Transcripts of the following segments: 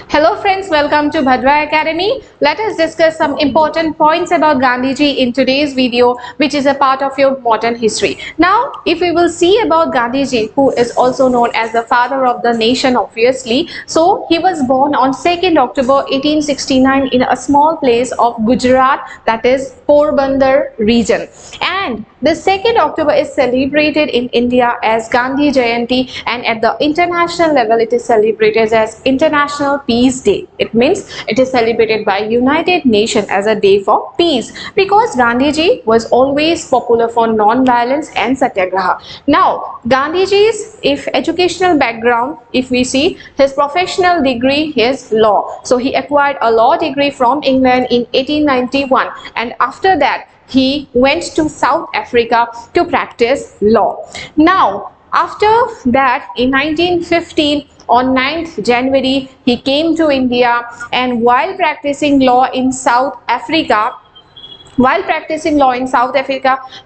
Hello friends, welcome to Bhadra Academy. Let us discuss some important points about Gandhiji in today's video, which is a part of your modern history. Now, if we will see about Gandhiji, who is also known as the father of the nation obviously. So, he was born on 2nd October 1869 in a small place of Gujarat, that is Porbandar region. And the 2nd October is celebrated in India as Gandhi Jayanti, and at the international level it is celebrated as International Peace Day. It means it is celebrated by United Nations as a day for peace, because Gandhiji was always popular for non-violence and satyagraha. Now, Gandhiji's educational background, if we see, his professional degree is law. So he acquired a law degree from England in 1891, and after that he went to South Africa to practice law. Now, after that, in 1915, on 9th January, he came to India, and while practicing law in South Africa,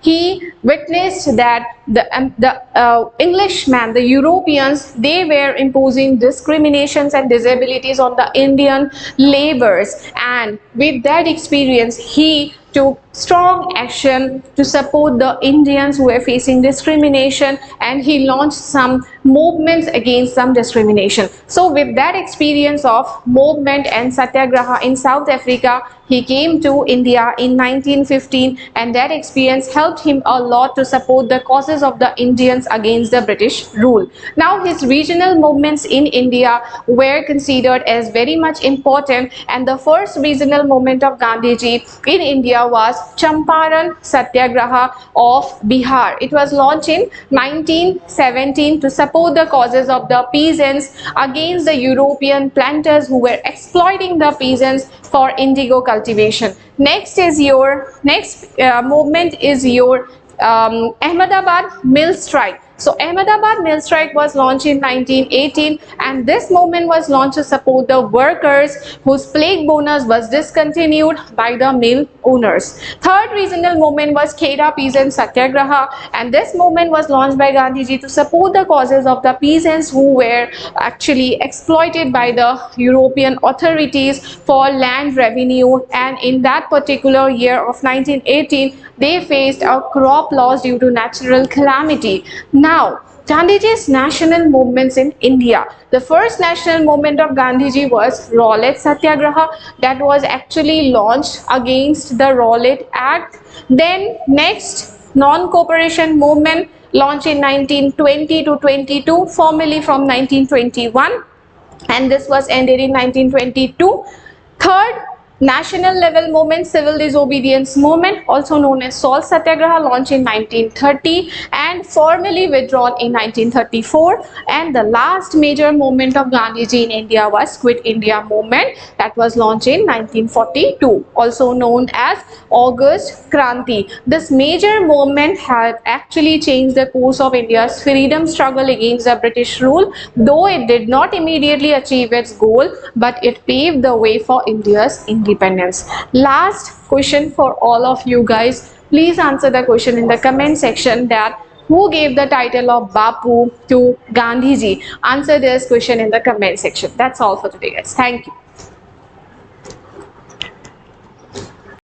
he witnessed that the Englishmen, the Europeans, they were imposing discriminations and disabilities on the Indian laborers, and with that experience he took strong action to support the Indians who were facing discrimination, and he launched some movements against some discrimination. So with that experience of movement and satyagraha in South Africa, he came to India in 1915, and that experience helped him a lot to support the causes of the Indians against the British rule. Now, his regional movements in India were considered as very much important, and the first regional movement of Gandhiji in India was Champaran Satyagraha of Bihar. It was launched in 1917 to support the causes of the peasants against the European planters who were exploiting the peasants for indigo cultivation. Next movement is your Ahmedabad Mill Strike. So Ahmedabad Mill Strike was launched in 1918, and this movement was launched to support the workers whose plague bonus was discontinued by the mill owners. Third regional movement was Kheda Peasant Satyagraha, and this movement was launched by Gandhiji to support the causes of the peasants who were actually exploited by the European authorities for land revenue, and in that particular year of 1918 they faced a crop loss due to natural calamity. Now, Gandhiji's national movements in India. The first national movement of Gandhiji was Rowlatt Satyagraha, that was actually launched against the Rowlatt Act. Then next, non-cooperation movement launched in 1920 to 22, formally from 1921, and this was ended in 1922. Third, national level movement, civil disobedience movement, also known as Salt Satyagraha, launched in 1930 and formally withdrawn in 1934. And the last major movement of Gandhiji in India was Quit India movement, that was launched in 1942, also known as August Kranti. This major movement had actually changed the course of India's freedom struggle against the British rule, though it did not immediately achieve its goal, but it paved the way for India's independence. Last question for all of you guys. Please answer the question in the comment section, that who gave the title of Bapu to Gandhiji? Answer this question in the comment section. That's all for today, guys. Thank you.